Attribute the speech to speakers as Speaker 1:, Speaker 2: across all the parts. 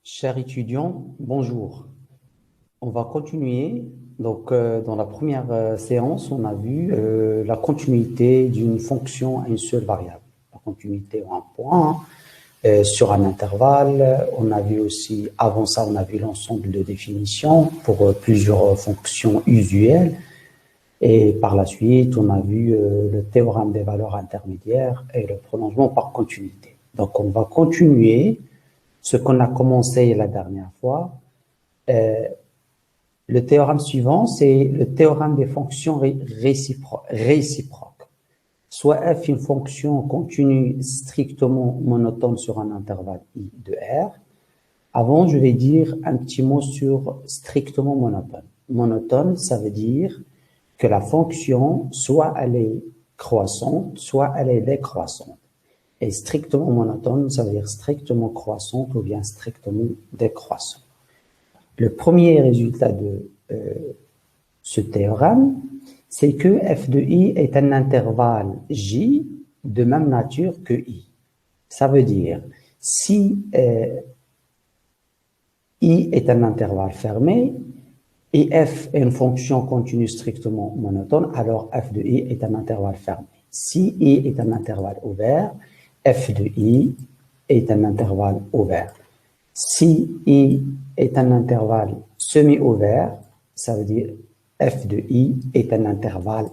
Speaker 1: Chers étudiants, bonjour. On va continuer. Donc, dans la première séance, on a vu la continuité d'une fonction à une seule variable. La continuité en un point, sur un intervalle. On a vu aussi, avant ça, on a vu l'ensemble de définitions pour plusieurs fonctions usuelles. Et par la suite, on a vu le théorème des valeurs intermédiaires et le prolongement par continuité. Donc, on va continuer ce qu'on a commencé la dernière fois. Le théorème suivant, c'est le théorème des fonctions réciproques. Soit f une fonction continue strictement monotone sur un intervalle i de R. Avant, je vais dire un petit mot sur strictement monotone. Monotone, ça veut dire que la fonction, soit elle est croissante, soit elle est décroissante. Et strictement monotone, ça veut dire strictement croissante ou bien strictement décroissante. Le premier résultat de ce théorème, c'est que f de i est un intervalle j de même nature que i. Ça veut dire, si i est un intervalle fermé et f est une fonction continue strictement monotone, alors f de i est un intervalle fermé. Si i est un intervalle ouvert, f de i est un intervalle ouvert. Si i est un intervalle semi-ouvert, ça veut dire f de i est un intervalle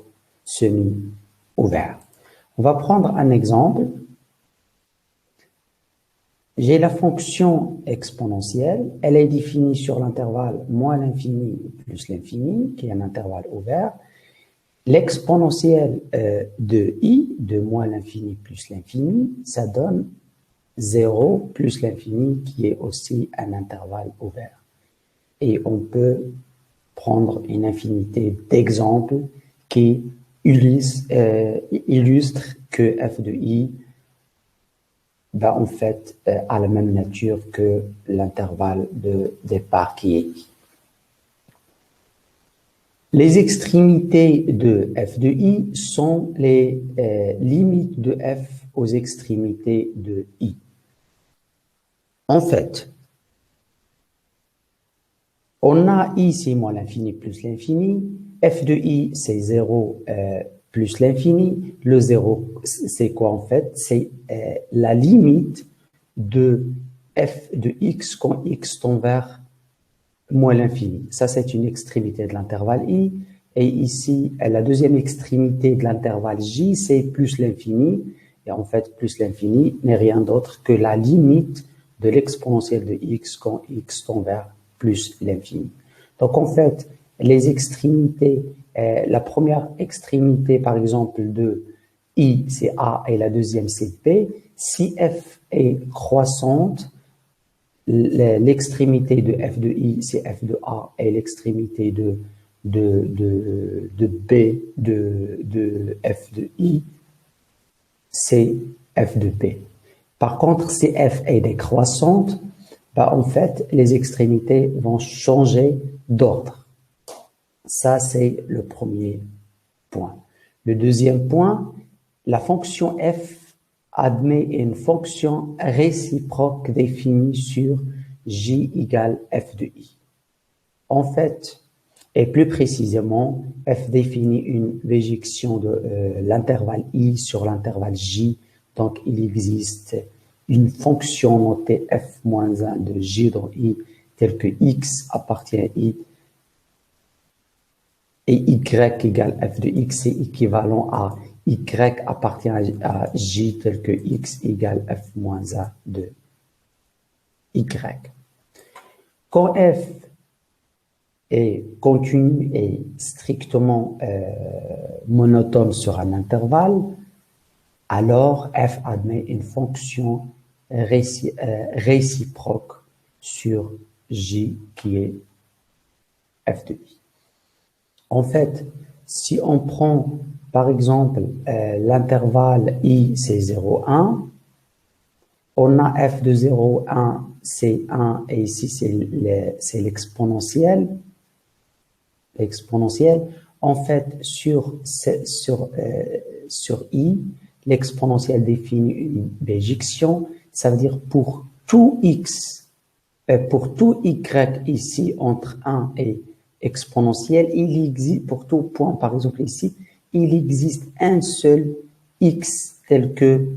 Speaker 1: semi-ouvert. On va prendre un exemple. J'ai la fonction exponentielle. Elle est définie sur l'intervalle moins l'infini plus l'infini, qui est un intervalle ouvert. L'exponentielle de i, de moins l'infini plus l'infini, ça donne 0 plus l'infini, qui est aussi un intervalle ouvert. Et on peut prendre une infinité d'exemples qui illustrent que f de i en fait a la même nature que l'intervalle de départ qui est i. Les extrémités de f de i sont les limites de f aux extrémités de i. En fait, on a i, c'est moins l'infini plus l'infini. F de i, c'est 0 plus l'infini. Le 0, c'est quoi en fait? C'est la limite de f de x quand x tend vers moins l'infini. Ça, c'est une extrémité de l'intervalle i. Et ici, la deuxième extrémité de l'intervalle j, c'est plus l'infini. Et en fait, plus l'infini n'est rien d'autre que la limite de l'exponentielle de x quand x tend vers plus l'infini. Donc, en fait, les extrémités, la première extrémité, par exemple, de i, c'est a, et la deuxième, c'est p. Si f est croissante, l'extrémité de f de i, c'est f de a, et l'extrémité de b de f de i, c'est f de p. Par contre, si f est décroissante, en fait, les extrémités vont changer d'ordre. Ça, c'est le premier point. Le deuxième point, la fonction f admet une fonction réciproque définie sur j égale f de i. En fait, et plus précisément, f définit une véjection de l'intervalle i sur l'intervalle j. Donc, il existe une fonction notée f-1 de j dans i, telle que x appartient à i, et y égale f de x est équivalent à y appartient à j, tel que x égale f-1 de y. Quand f est continu et strictement monotone sur un intervalle, alors f admet une fonction réciproque sur j qui est f de i. En fait, si on prend par exemple l'intervalle i c'est 0, 1, on a f de 0, 1 c'est 1 et ici c'est l'exponentielle. En fait, sur i, l'exponentielle définit une béjection, ça veut dire pour tout x Pour tout y ici entre 1 et exponentiel, il existe, pour tout point, par exemple ici, il existe un seul x tel que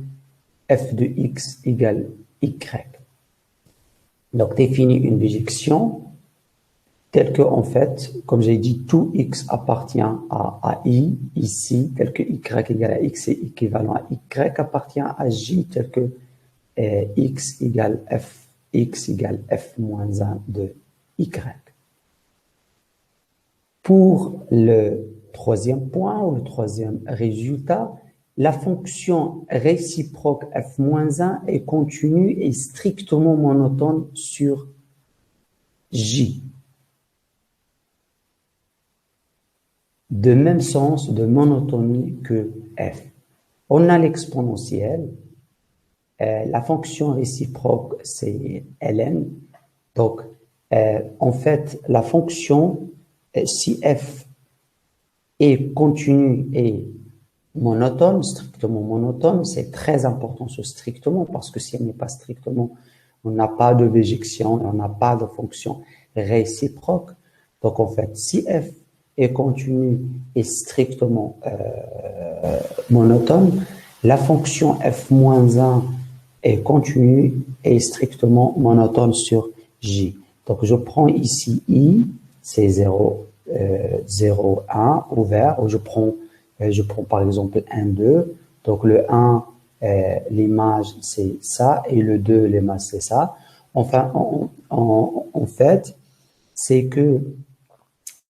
Speaker 1: f de x égale y. Donc, définis une bijection telle que, en fait, comme j'ai dit, tout x appartient à i, ici, tel que y égale à x est équivalent à y, appartient à j, tel que x égale f moins 1 de y. Pour le troisième point, ou le troisième résultat, la fonction réciproque f moins 1 est continue et strictement monotone sur j. De même sens de monotonie que f. On a l'exponentielle. La fonction réciproque, c'est ln. Donc, en fait, la fonction, si f est continue et monotone, strictement monotone, c'est très important ce strictement, parce que si elle n'est pas strictement, on n'a pas de bijection, on n'a pas de fonction réciproque. Donc, en fait, si f est continue et strictement monotone, la fonction f-1 est continue et strictement monotone sur j. Donc, je prends ici i, c'est 0, 0, 1 ouvert, ou je prends par exemple 1, 2. Donc, le 1, l'image, c'est ça, et le 2, l'image, c'est ça. Enfin, en fait, c'est que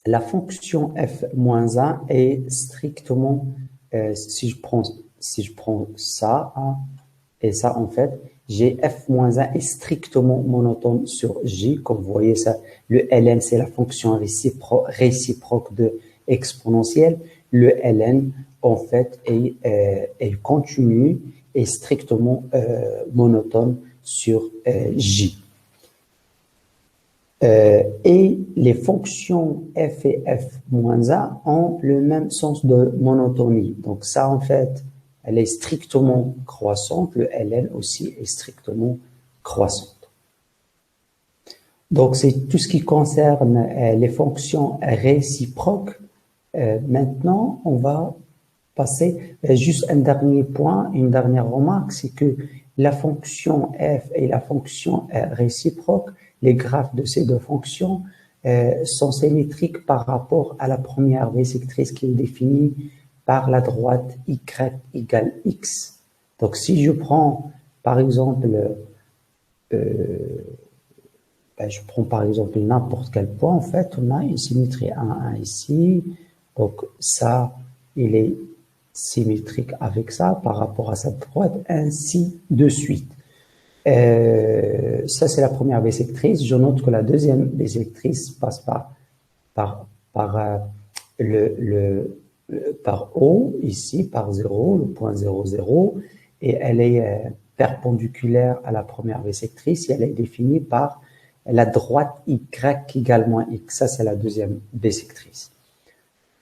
Speaker 1: la fonction f-1 est strictement, si je prends ça, hein, et ça, en fait, j'ai f-1 est strictement monotone sur j. Comme vous voyez, ça, le ln, c'est la fonction réciproque de exponentielle. Le ln, en fait, est continu et strictement monotone sur j. Et les fonctions f et f-1 ont le même sens de monotonie. Donc ça, en fait, elle est strictement croissante. Le ln aussi est strictement croissante. Donc c'est tout ce qui concerne les fonctions réciproques. Maintenant, on va passer juste un dernier point, une dernière remarque, c'est que la fonction f et la fonction réciproque, les graphes de ces deux fonctions sont symétriques par rapport à la première bisectrice qui est définie par la droite y égale x. Donc, si je prends, par exemple, je prends par exemple n'importe quel point, en fait, on a une symétrie 1, 1 ici. Donc, ça, il est symétrique avec ça par rapport à sa droite, ainsi de suite. Ça, c'est la première bisectrice. Je note que la deuxième bisectrice passe par O, ici, par 0, le point 0, 0, et elle est perpendiculaire à la première bisectrice, et elle est définie par la droite y égale moins x. Ça, c'est la deuxième bisectrice.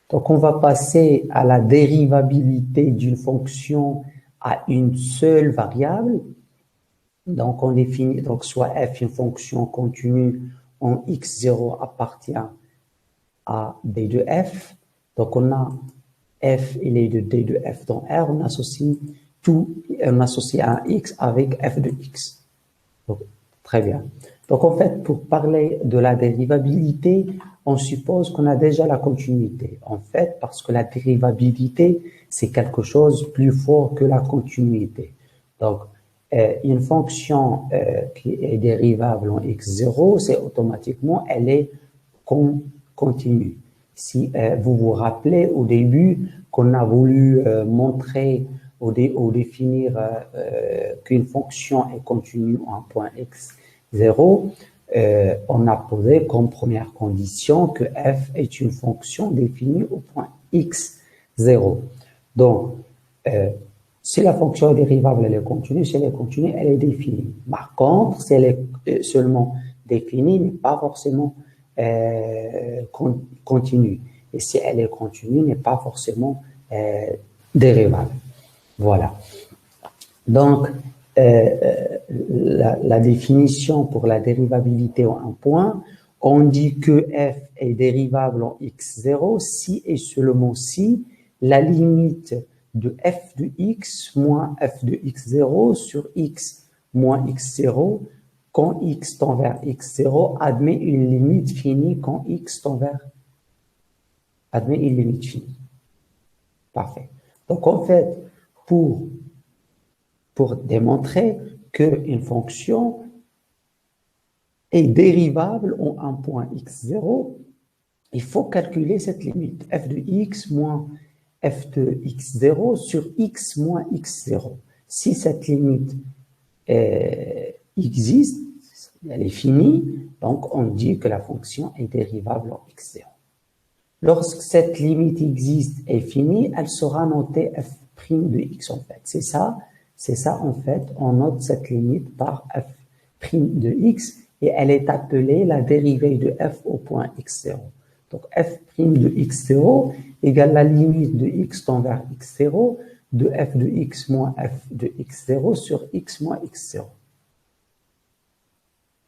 Speaker 1: Donc, on va passer à la dérivabilité d'une fonction à une seule variable. Donc, on définit, donc, soit f, une fonction continue en x0 appartient à d de f. Donc, on a f, il est de d de f dans R. On associe un x avec f de x. Donc, très bien. Donc, en fait, pour parler de la dérivabilité, on suppose qu'on a déjà la continuité. En fait, parce que la dérivabilité, c'est quelque chose de plus fort que la continuité. Donc, une fonction qui est dérivable en x0, c'est automatiquement, elle est continue. Si vous vous rappelez au début qu'on a voulu montrer ou définir qu'une fonction est continue en un point x0, on a posé comme première condition que f est une fonction définie au point x0. Donc, si la fonction est dérivable, elle est continue. Si elle est continue, elle est définie. Par contre, si elle est seulement définie, n'est pas forcément continue. Et si elle est continue, n'est pas forcément dérivable. Voilà. Donc, la définition pour la dérivabilité en un point, on dit que f est dérivable en x0 si et seulement si la limite de f de x moins f de x0 sur x moins x0 quand x tend vers x0 admet une limite finie quand x tend vers admet une limite finie. Parfait. Donc en fait, pour démontrer qu'une fonction est dérivable en un point x0, il faut calculer cette limite, f de x moins f de x0 sur x moins x0. Si cette limite existe, elle est finie, donc on dit que la fonction est dérivable en x0. Lorsque cette limite existe et finie, elle sera notée f' de x en fait. C'est ça en fait, on note cette limite par f' de x et elle est appelée la dérivée de f au point x0. Donc f' de x0 égale la limite de x tend vers x0 de f de x moins f de x0 sur x moins x0.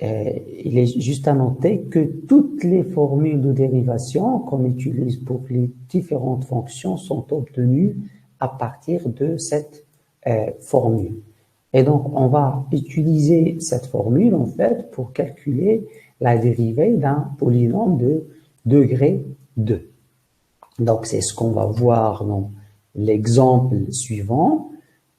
Speaker 1: Il est juste à noter que toutes les formules de dérivation qu'on utilise pour les différentes fonctions sont obtenues à partir de cette formule. Et donc, on va utiliser cette formule, en fait, pour calculer la dérivée d'un polynôme de degré 2. Donc, c'est ce qu'on va voir dans l'exemple suivant.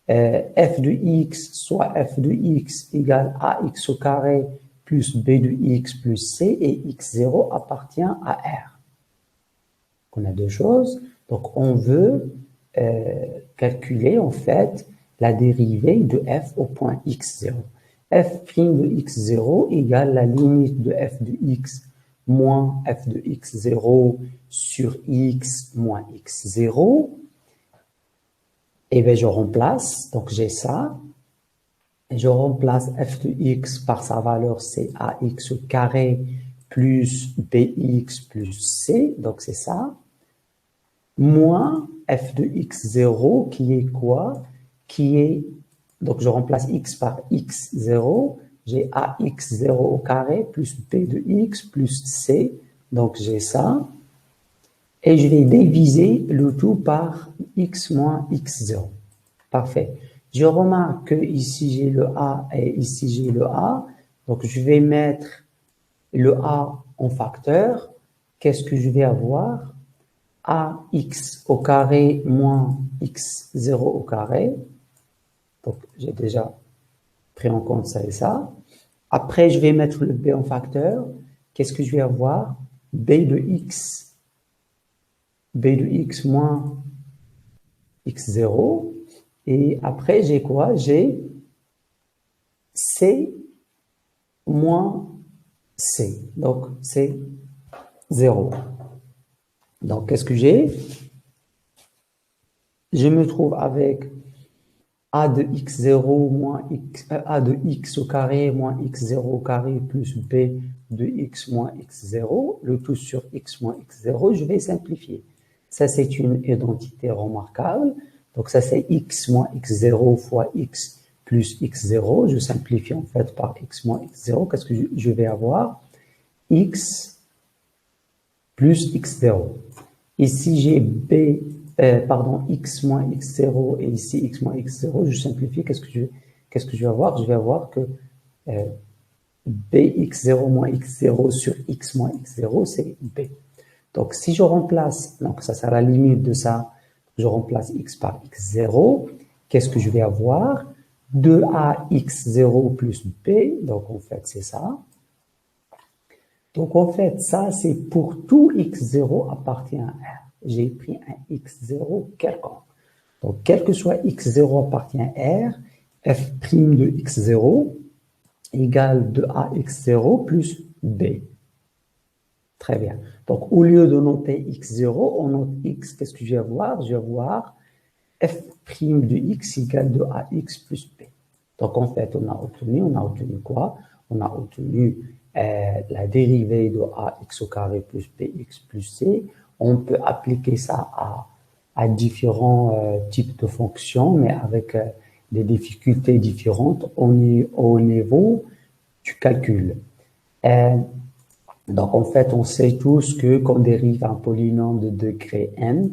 Speaker 1: F de x, soit f de x égale ax au carré plus b de x plus c, et x0 appartient à R. On a deux choses. Donc, on veut calculer, en fait, la dérivée de f au point x0. F' de x0 égale la limite de f de x moins f de x0 sur x moins x0. Et bien, je remplace, donc j'ai ça. Je remplace f de x par sa valeur, c'est ax au carré plus bx plus c, donc c'est ça, moins f de x0 qui est quoi? Qui est, donc je remplace x par x0, j'ai ax0 au carré plus b de x plus c, donc j'ai ça, et je vais diviser le tout par x moins x0. Parfait. Je remarque que ici j'ai le a et ici j'ai le a. Donc je vais mettre le a en facteur. Qu'est-ce que je vais avoir? Ax au carré moins x0 au carré. Donc j'ai déjà pris en compte ça et ça. Après je vais mettre le b en facteur. Qu'est-ce que je vais avoir? b de x moins x0. Et après, j'ai quoi? J'ai C moins C. Donc, c'est 0. Donc, qu'est-ce que j'ai? Je me trouve avec A de x0 moins x, A de x au carré moins x0 au carré plus B de x moins x0, le tout sur x moins x0. Je vais simplifier. Ça, c'est une identité remarquable. Donc, ça, c'est x moins x0 fois x plus x0. Je simplifie en fait par x moins x0. Qu'est-ce que je vais avoir? X plus x0. Ici, j'ai x moins x0 et ici x moins x0. Je simplifie. Qu'est-ce que je vais avoir? Je vais avoir que bx0 moins x0 sur x moins x0, c'est b. Donc, si je remplace, donc ça sera la limite de ça, je remplace x par x0, qu'est-ce que je vais avoir? 2ax0 plus b, donc en fait, c'est ça. Donc, en fait, ça, c'est pour tout x0 appartient à R. J'ai pris un x0 quelconque. Donc, quel que soit x0 appartient à R, f' de x0 égale 2ax0 plus b. Très bien. Donc, au lieu de noter x0, on note x. Qu'est-ce que je vais avoir? Je vais avoir f' de x égale 2ax plus b. Donc, en fait, on a obtenu quoi? On a obtenu la dérivée de ax au carré plus bx plus c. On peut appliquer ça à différents types de fonctions, mais avec des difficultés différentes au niveau du calcul. Donc, en fait, on sait tous que quand on dérive un polynôme de degré n,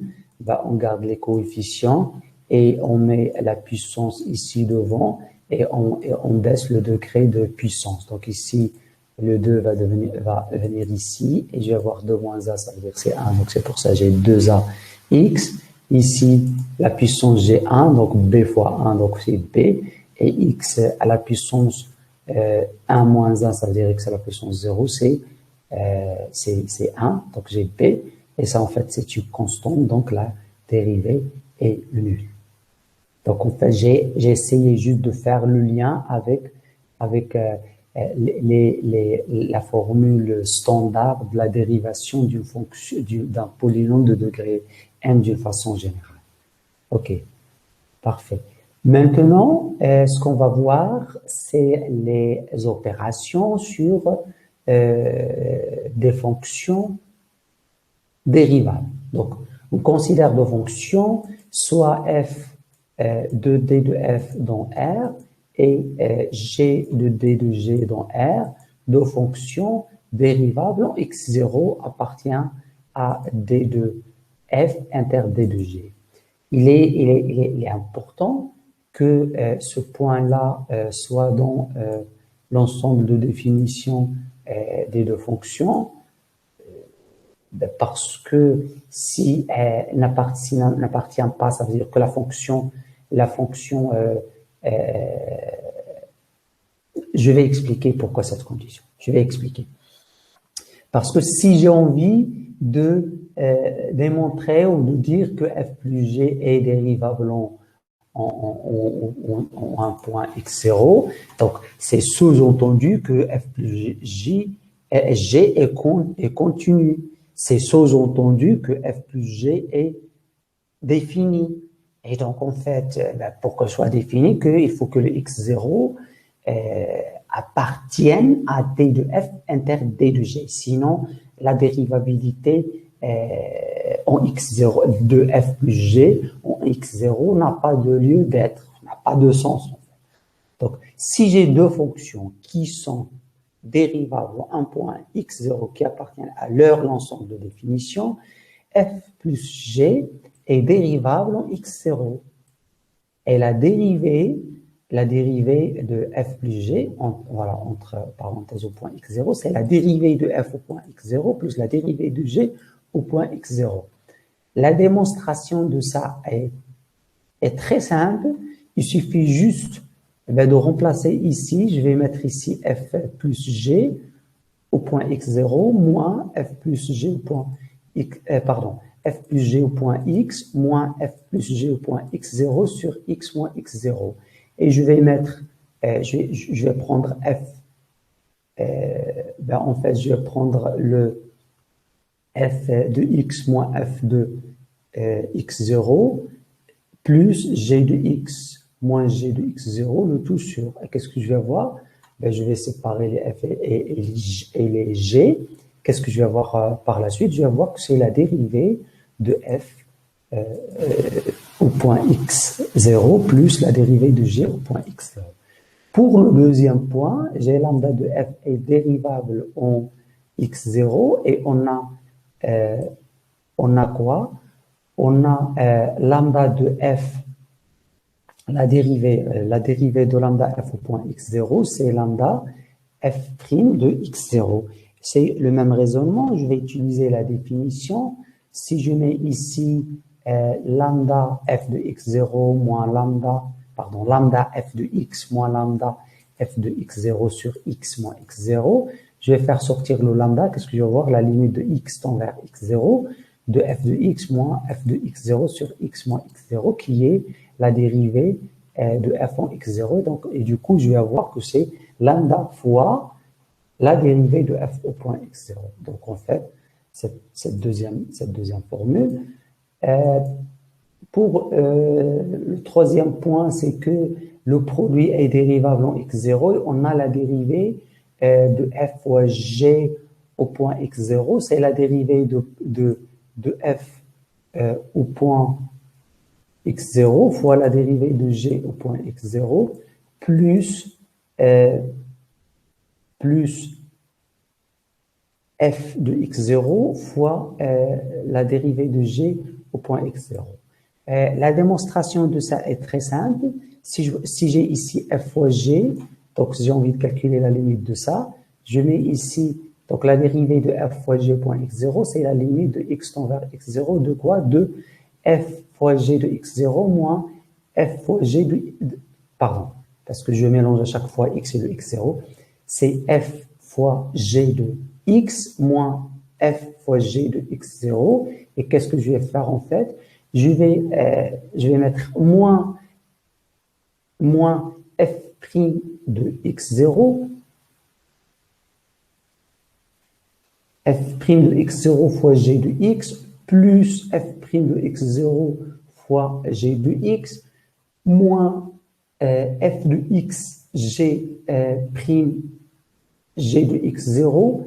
Speaker 1: on garde les coefficients et on met la puissance ici devant et on baisse le degré de puissance. Donc ici, le 2 va venir ici et je vais avoir 2 moins a, ça veut dire que c'est 1. Donc c'est pour ça que j'ai 2a x. Ici, la puissance j'ai 1, donc b fois 1, donc c'est b. Et x à la puissance 1 moins 1, ça veut dire x à la puissance 0, c'est 1, donc j'ai b. Et ça, en fait, c'est une constante, donc la dérivée est nulle. Donc, en fait, j'ai essayé juste de faire le lien avec la formule standard de la dérivation d'une fonction, d'un polynôme de degré n d'une façon générale. OK, parfait. Maintenant, ce qu'on va voir, c'est les opérations sur des fonctions dérivables. Donc, on considère deux fonctions, soit f de d de f dans R et g de d de g dans R, deux fonctions dérivables en x0 appartient à d de f inter d de g. Il est important que ce point-là soit dans l'ensemble de définition des deux fonctions, parce que si elle n'appartient pas, ça veut dire que la fonction je vais expliquer pourquoi cette condition. Je vais expliquer. Parce que si j'ai envie de démontrer ou de dire que f plus g est dérivable en un point x0, donc c'est sous-entendu que f plus g est continu. C'est sous-entendu que f plus g est défini. Et donc, en fait, pour que soit défini, il faut que le x0 appartienne à d de f inter d de g. Sinon, la dérivabilité en x0 de f plus g en x0 n'a pas de lieu d'être, n'a pas de sens. En fait. Donc, si j'ai deux fonctions qui sont dérivables en un point x0 qui appartiennent à leur ensemble de définition, f plus g est dérivable en x0. Et la dérivée de f plus g, entre parenthèses au point x0, c'est la dérivée de f au point x0 plus la dérivée de g au point x0. La démonstration de ça est très simple. Il suffit juste de remplacer ici, je vais mettre ici f plus g au point x0 moins f plus g au point f plus g au point x moins f plus g au point x0 sur x moins x0. Et je vais mettre, je vais prendre f, en fait, je vais prendre le f de x moins f de x0 plus g de x moins g de x0, le tout sur. Et qu'est-ce que je vais avoir? Je vais séparer les f et les g. Qu'est-ce que je vais avoir par la suite? Je vais voir que c'est la dérivée de f au point x0 plus la dérivée de g au point x0. Pour le deuxième point, j'ai lambda de f est dérivable en x0 et on a quoi? On a lambda de f, la dérivée de lambda f au point x0, c'est lambda f' de x0. C'est le même raisonnement, je vais utiliser la définition. Si je mets ici lambda f de x0 moins lambda f de x moins lambda f de x0 sur x moins x0, je vais faire sortir le lambda, qu'est-ce que je vais voir? La limite de x tend vers x0, de f de x moins f de x0 sur x moins x0, qui est la dérivée de f en x0. Donc, et du coup, je vais avoir que c'est lambda fois la dérivée de f au point x0. Donc, en fait, cette deuxième formule. Pour le troisième point, c'est que le produit est dérivable en x0. On a la dérivée de f fois g au point x0. C'est la dérivée de f au point x0 fois la dérivée de g au point x0 plus f de x0 fois la dérivée de g au point x0. La démonstration de ça est très simple. Si j'ai ici f fois g, donc si j'ai envie de calculer la limite de ça, je mets ici, donc la dérivée de f fois g au point x0, c'est la limite de x tend vers x0 de quoi? De f fois g de x0 moins f fois g pardon, parce que je mélange à chaque fois x et de x0, c'est f fois g de x moins f fois g de x0. Et qu'est-ce que je vais faire en fait? Je vais mettre moins f' de x0, f' de x0 fois g de x, plus f' de x0 fois g de x, moins f de x g prime g de x0,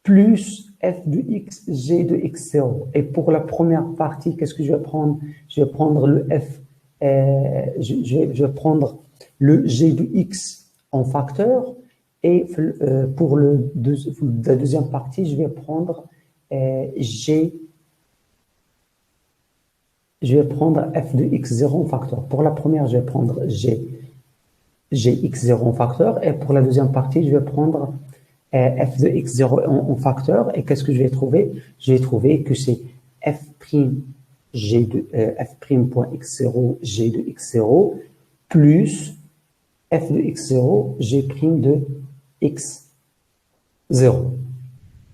Speaker 1: plus f de x g de x0. Et pour la première partie, qu'est-ce que je vais prendre? Je vais prendre le f, je vais prendre le g de x en facteur, et pour la deuxième partie, je vais prendre je vais prendre f de x0 en facteur. Pour la première, je vais prendre gx0 en facteur, et pour la deuxième partie, je vais prendre f de x0 en facteur. Et qu'est-ce que je vais trouver? Je vais trouver que c'est f'.x0 g de x0 plus f de x0 g' de x0.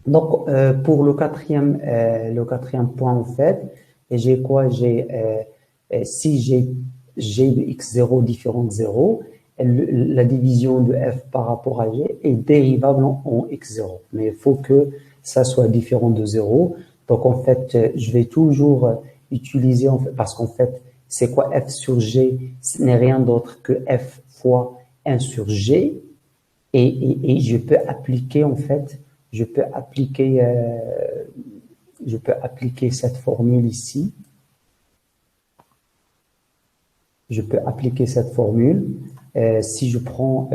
Speaker 1: Donc, pour le quatrième point, en fait, j'ai quoi? Si j'ai g de x0 différent de 0, la division de f par rapport à g est dérivable en x0. Mais il faut que ça soit différent de 0. Donc, en fait, je vais toujours utiliser, parce qu'en fait, c'est quoi f sur g? Ce n'est rien d'autre que f fois 1 sur g. Et je peux appliquer, en fait, je peux appliquer cette formule ici. Je peux appliquer cette formule. Si je prends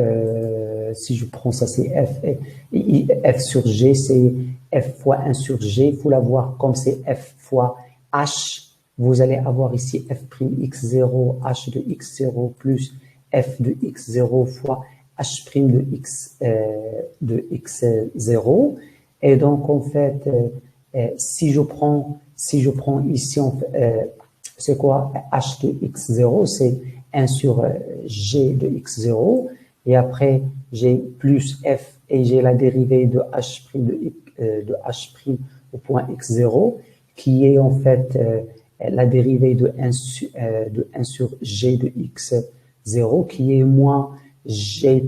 Speaker 1: ça, c'est f sur g, c'est f fois 1 sur g. Il faut l'avoir comme c'est f fois h. Vous allez avoir ici f'x0, h de x0 plus f de x0 fois h' de x0. Et donc, en fait, si je prends ici, c'est quoi? H de x0, c'est 1 sur g de x0. Et après, j'ai plus f et j'ai la dérivée de h' de h' au point x0, qui est en fait la dérivée de 1 sur g de x0, qui est moins g'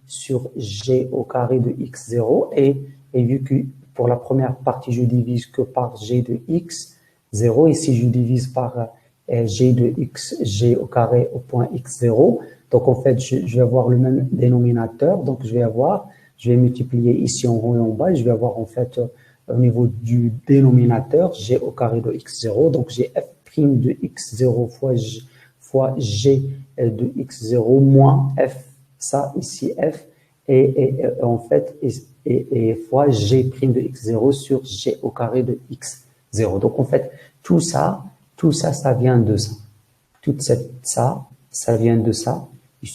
Speaker 1: sur g au carré de x0. Et vu que pour la première partie, je divise que par g de x0, ici je divise par g de x, g au carré au point x0. Donc en fait, je vais avoir le même dénominateur. Donc je vais multiplier ici en haut et en bas. Et je vais avoir en fait au niveau du dénominateur g au carré de x0. Donc j'ai f' de x0 fois g de x0 moins f, ça ici f, et en fait, et fois g' de x0 sur g au carré de x0. Donc en fait, tout ça, ça vient de ça. Ça vient de ça. Il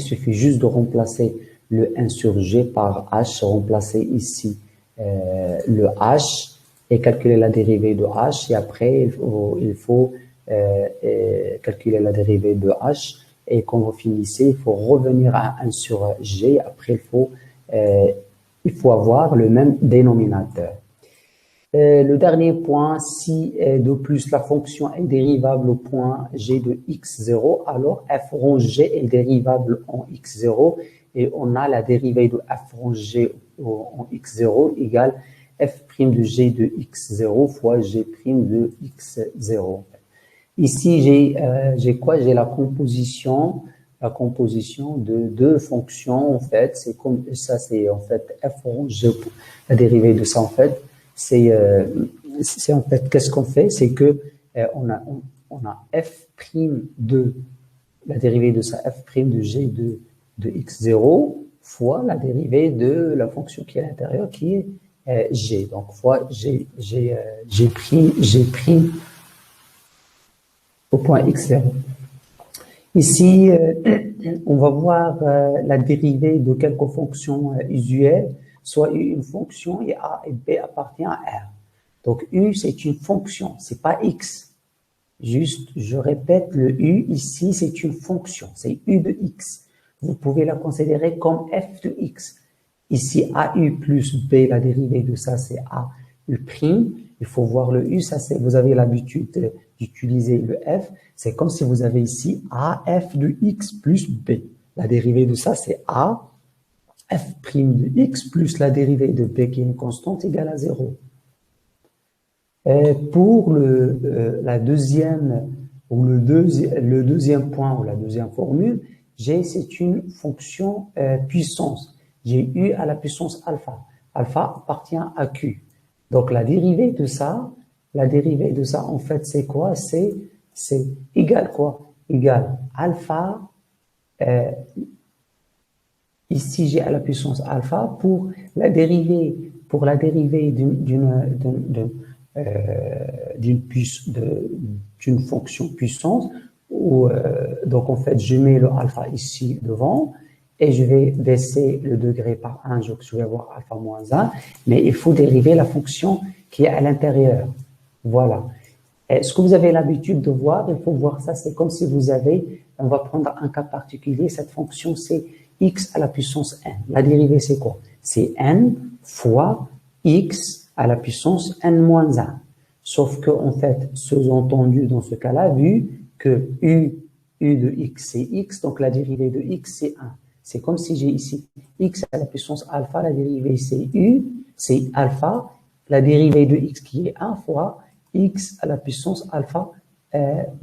Speaker 1: suffit juste de remplacer le 1 sur g par h, remplacer ici le h et calculer la dérivée de h. Et après, il faut calculer la dérivée de h. Et quand vous finissez, il faut revenir à 1 sur g. Après, il faut avoir le même dénominateur. Le dernier point, si de plus la fonction est dérivable au point g de x0, alors f rond g est dérivable en x0, et on a la dérivée de f rond g en x0 égale f' de g de x0 fois g' de x0. Ici, j'ai quoi? J'ai la composition de deux fonctions, en fait. C'est comme ça, c'est en fait f rond g, la dérivée de ça, en fait. C'est en fait, qu'est-ce qu'on fait? C'est que on a f' de la dérivée de ça, f' de g de x0 fois la dérivée de la fonction qui est à l'intérieur, qui est g. Donc, fois g' au point x0. Ici, on va voir la dérivée de quelques fonctions usuelles, soit une fonction et a et b appartient à R. Donc, u, c'est une fonction, c'est pas x. Juste, je répète, le u ici, c'est une fonction, c'est u de x. Vous pouvez la considérer comme f de x. Ici, au plus b, la dérivée de ça, c'est au'. Il faut voir le u, ça c'est, vous avez l'habitude d'utiliser le f. C'est comme si vous avez ici af de x plus b. La dérivée de ça, c'est a, f' de x plus la dérivée de b qui est une constante égale à 0. Pour la deuxième ou le deuxième point ou la deuxième formule, g c'est une fonction puissance. J'ai u à la puissance alpha. Alpha appartient à q. Donc la dérivée de ça en fait c'est quoi? C'est égal quoi? Égal alpha. Ici j'ai à la puissance alpha pour la dérivée d'une fonction puissance, donc en fait je mets le alpha ici devant et je vais baisser le degré par 1, donc je vais avoir alpha moins 1, mais il faut dériver la fonction qui est à l'intérieur. Voilà. Et ce que vous avez l'habitude de voir, il faut voir ça, c'est comme si vous avez, on va prendre un cas particulier, cette fonction c'est x à la puissance n. La dérivée c'est quoi? C'est n fois x à la puissance n moins 1. Sauf que, en fait, sous-entendu dans ce cas-là, vu que u de x c'est x, donc la dérivée de x c'est 1. C'est comme si j'ai ici x à la puissance alpha, la dérivée c'est u, c'est alpha, la dérivée de x qui est 1 fois x à la puissance alpha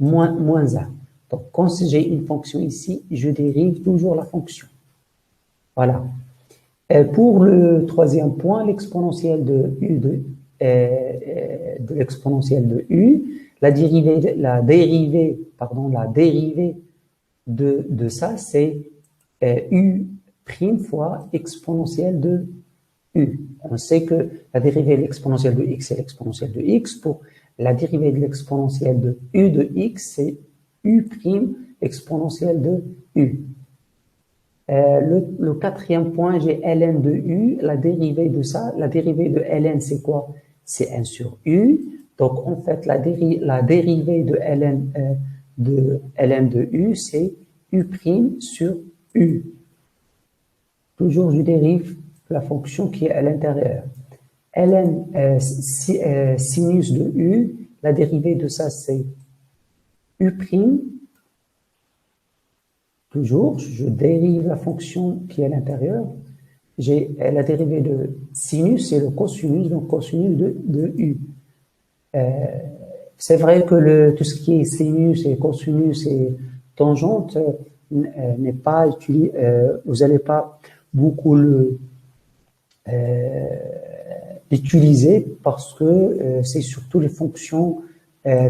Speaker 1: moins 1. Donc, quand j'ai une fonction ici, je dérive toujours la fonction. Voilà. Pour le troisième point, l'exponentielle de u de l'exponentielle de u, la dérivée de ça, c'est u' fois exponentielle de u. On sait que la dérivée de l'exponentielle de x, c'est l'exponentielle de x. Pour la dérivée de l'exponentielle de u de x, c'est u' exponentielle de u. Le quatrième point, j'ai ln de u, la dérivée de ça. La dérivée de ln, c'est quoi? C'est 1 sur u. Donc, en fait, la dérivée de ln de u, c'est u' sur u. Toujours, je dérive la fonction qui est à l'intérieur. ln sinus de u, la dérivée de ça, c'est u'. Toujours, je dérive la fonction qui est à l'intérieur. J'ai la dérivée de sinus, c'est le cosinus, donc cosinus de u. C'est vrai que tout ce qui est sinus et cosinus et tangente n'est pas utilisé, vous n'allez pas beaucoup l'utiliser parce que c'est surtout les fonctions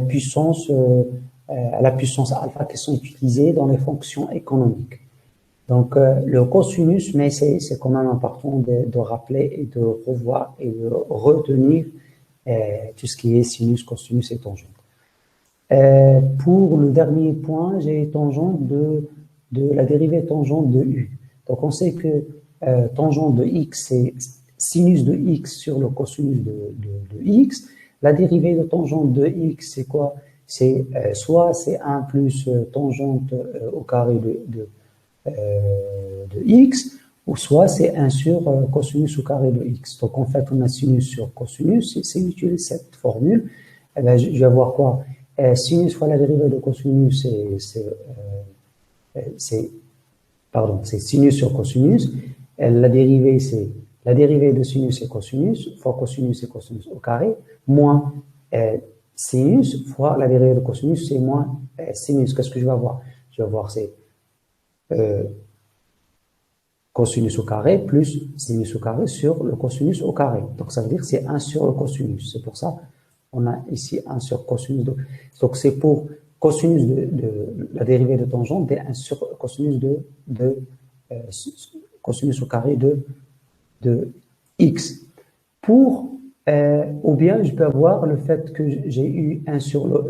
Speaker 1: puissance à la puissance alpha qui sont utilisées dans les fonctions économiques. Donc, le cosinus, mais c'est quand même important de rappeler et de revoir et de retenir tout ce qui est sinus, cosinus et tangente. Pour le dernier point, j'ai tangente de la dérivée tangente de u. Donc, on sait que tangente de x, c'est sinus de x sur le cosinus de x. La dérivée de tangente de x, c'est quoi? C'est soit c'est 1 plus tangente au carré de x, ou soit c'est 1 sur cosinus au carré de x. Donc en fait, on a sinus sur cosinus, c'est utiliser cette formule. Eh bien, je vais avoir quoi? Sinus fois la dérivée de cosinus, c'est sinus sur cosinus. La dérivée, c'est la dérivée de sinus et cosinus fois cosinus et cosinus au carré, moins sinus fois la dérivée de cosinus, c'est moins sinus. Qu'est-ce que je vais avoir? Je vais avoir c'est cosinus au carré plus sinus au carré sur le cosinus au carré. Donc ça veut dire que c'est 1 sur le cosinus. C'est pour ça on a ici 1 sur cosinus. Donc c'est pour cosinus la dérivée de tangente d 1 sur cosinus cosinus au carré de x. Ou bien je peux avoir le fait que j'ai eu 1 sur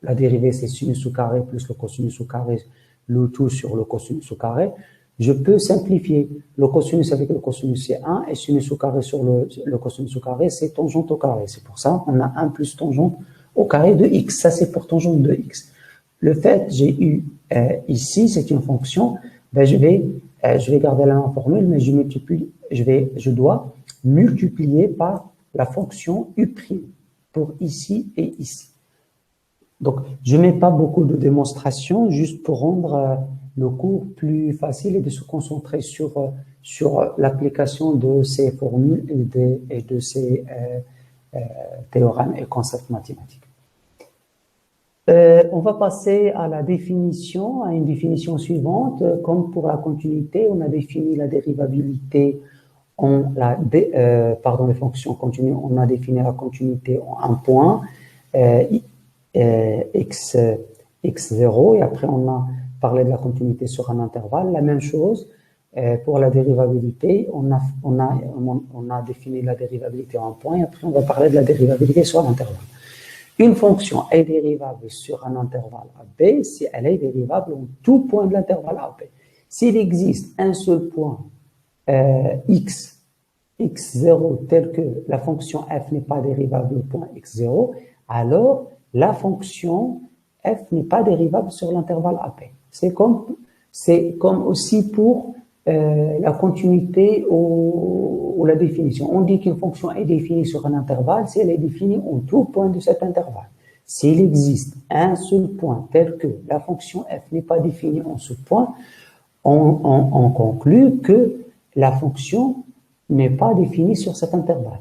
Speaker 1: la dérivée, c'est sinus au carré plus le cosinus au carré, le tout sur le cosinus au carré. Je peux simplifier. Le cosinus avec le cosinus, c'est 1, et sinus au carré sur le cosinus au carré, c'est tangente au carré. C'est pour ça qu'on a 1 plus tangente au carré de x. Ça, c'est pour tangente de x. Le fait, j'ai eu ici, c'est une fonction, ben je vais garder la même formule, mais je dois multiplier par la fonction u' pour ici et ici. Donc, je ne mets pas beaucoup de démonstrations, juste pour rendre le cours plus facile et de se concentrer sur l'application de ces formules et de ces théorèmes et concepts mathématiques. On va passer à une définition suivante. Comme pour la continuité, on a défini la dérivabilité les fonctions continues, on a défini la continuité en un point, x0, et après on a parlé de la continuité sur un intervalle. La même chose pour la dérivabilité, on a défini la dérivabilité en un point, et après on va parler de la dérivabilité sur un intervalle. Une fonction est dérivable sur un intervalle AB si elle est dérivable en tout point de l'intervalle AB. S'il existe un seul point x0 tel que la fonction f n'est pas dérivable au point x0, alors la fonction f n'est pas dérivable sur l'intervalle AB. C'est comme aussi pour la continuité ou la définition. On dit qu'une fonction est définie sur un intervalle si elle est définie en tout point de cet intervalle. S'il existe un seul point tel que la fonction f n'est pas définie en ce point, on conclut que la fonction n'est pas définie sur cet intervalle.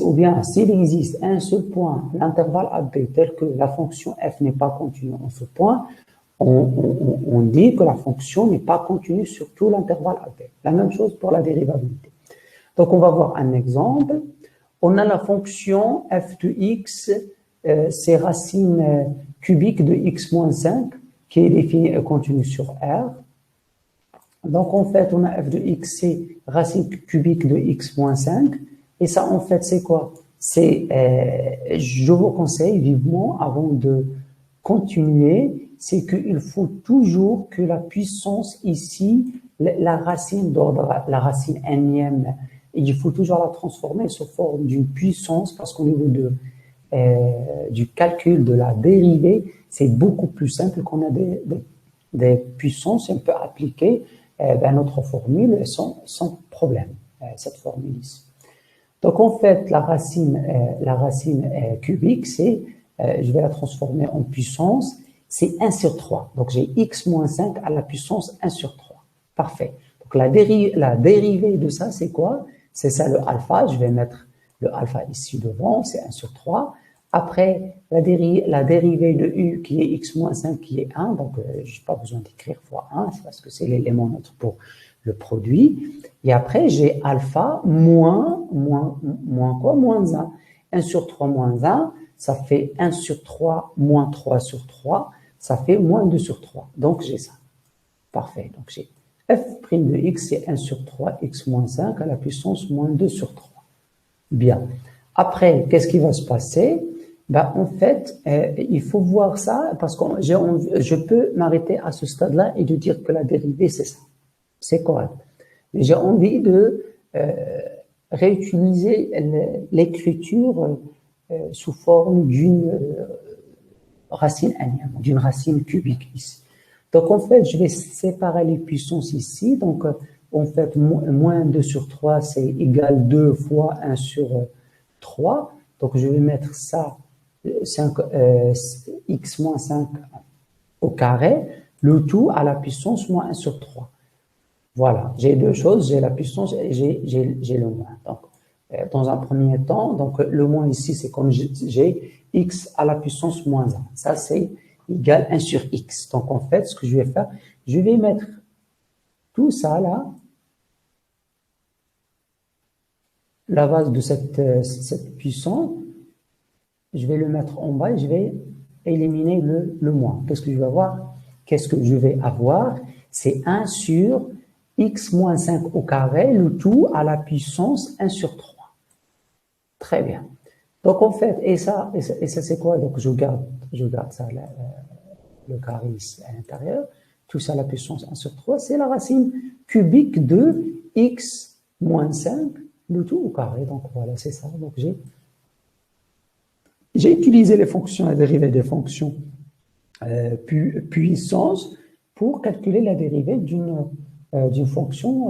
Speaker 1: Ou bien, s'il existe un seul point, l'intervalle AB, tel que la fonction f n'est pas continue en ce point, on dit que la fonction n'est pas continue sur tout l'intervalle AB. La même chose pour la dérivabilité. Donc, on va voir un exemple. On a la fonction f de x, c'est racine cubique de x moins 5, qui est définie et continue sur R. Donc, en fait, on a f de x, c'est racine cubique de x moins 5. Et ça, en fait, c'est quoi? Je vous conseille vivement, avant de continuer, c'est qu'il faut toujours que la puissance ici, la racine d'ordre, la racine nème, il faut toujours la transformer sous forme d'une puissance, parce qu'au niveau du calcul de la dérivée, c'est beaucoup plus simple qu'on a des puissances, on peut appliquer notre formule sans problème, cette formule ici. Donc, en fait, la racine cubique, je vais la transformer en puissance, c'est 1 sur 3. Donc, j'ai x moins 5 à la puissance 1 sur 3. Parfait. Donc, la dérivée de ça, c'est quoi? C'est ça le alpha. Je vais mettre le alpha ici devant, c'est 1 sur 3. Après, la dérivée de u qui est x moins 5 qui est 1, donc je n'ai pas besoin d'écrire fois 1, c'est parce que c'est l'élément neutre pour le produit. Et après, j'ai alpha moins quoi? Moins 1. 1 sur 3 moins 1, ça fait 1 sur 3 moins 3 sur 3, ça fait moins 2 sur 3. Donc, j'ai ça. Parfait. Donc, j'ai f' de x, c'est 1 sur 3, x moins 5 à la puissance moins 2 sur 3. Bien. Après, qu'est-ce qui va se passer? En fait, il faut voir ça parce que je peux m'arrêter à ce stade-là et de dire que la dérivée, c'est ça. C'est correct. Mais j'ai envie de réutiliser l'écriture sous forme d'une racine nème, d'une racine cubique ici. Donc, en fait, je vais séparer les puissances ici. Donc, en fait, moins 2 sur 3, c'est égal 2 fois 1 sur 3. Donc, je vais mettre ça, x moins 5 au carré, le tout à la puissance moins 1 sur 3. Voilà, j'ai deux choses, j'ai la puissance et j'ai le moins. Donc, dans un premier temps, donc le moins ici, c'est comme j'ai x à la puissance moins 1. Ça, c'est égal 1 sur x. Donc, en fait, ce que je vais faire, je vais mettre tout ça là, la base de cette puissance, je vais le mettre en bas et je vais éliminer le moins. Qu'est-ce que je vais avoir? Qu'est-ce que je vais avoir? C'est 1 sur x moins 5 au carré, le tout à la puissance 1 sur 3. Très bien. Donc, en fait, et ça c'est quoi? Donc, je garde ça, le carré ici à l'intérieur. Tout ça à la puissance 1 sur 3, c'est la racine cubique de x moins 5, le tout au carré. Donc, voilà, c'est ça. Donc, j'ai utilisé les fonctions, la dérivée des fonctions puissance pour calculer la dérivée d'une fonction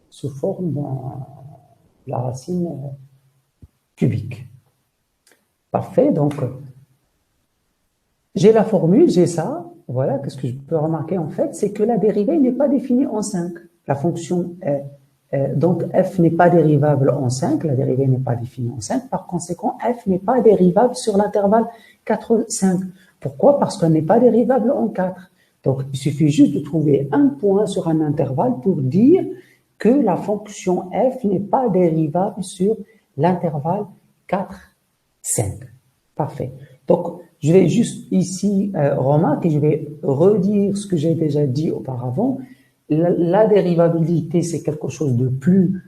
Speaker 1: sous forme de la racine cubique. Parfait, donc j'ai la formule, j'ai ça. Voilà, qu'est-ce que je peux remarquer en fait, c'est que la dérivée n'est pas définie en 5. La fonction donc f n'est pas dérivable en 5, la dérivée n'est pas définie en 5, par conséquent f n'est pas dérivable sur l'intervalle 4, 5. Pourquoi? Parce qu'elle n'est pas dérivable en 4. Donc il suffit juste de trouver un point sur un intervalle pour dire que la fonction f n'est pas dérivable sur l'intervalle 4, 5. Parfait. Donc je vais juste ici remarquer, je vais redire ce que j'ai déjà dit auparavant. La dérivabilité, c'est quelque chose de plus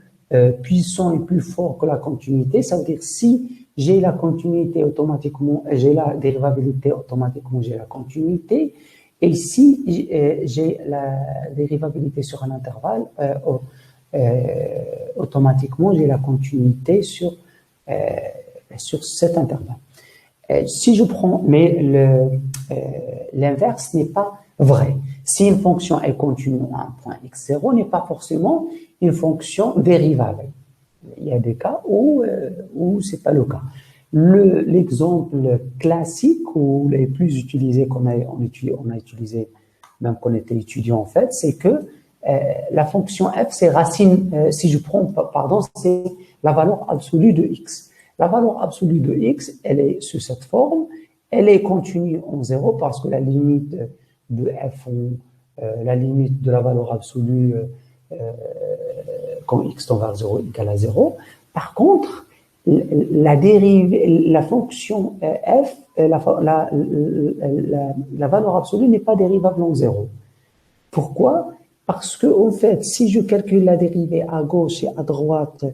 Speaker 1: puissant et plus fort que la continuité. Ça veut dire si j'ai la continuité automatiquement, j'ai la dérivabilité automatiquement, j'ai la continuité. Et si j'ai la dérivabilité sur un intervalle, automatiquement, j'ai la continuité sur cet intervalle. Si je prends, mais l'inverse n'est pas vrai. Si une fonction est continue à un point x0, n'est pas forcément une fonction dérivable. Il y a des cas où c'est pas le cas. L'exemple classique ou les plus utilisés qu'on a utilisé même qu'on était étudiant en fait, c'est que la fonction f c'est racine, si je prends, pardon, c'est la valeur absolue de x. La valeur absolue de x, elle est sous cette forme, elle est continue en 0 parce que la limite de f, la limite de la valeur absolue quand x tend vers 0 égale à 0. Par contre, la fonction f, la valeur absolue n'est pas dérivable en 0. Pourquoi? Parce que, en fait, si je calcule la dérivée à gauche et à droite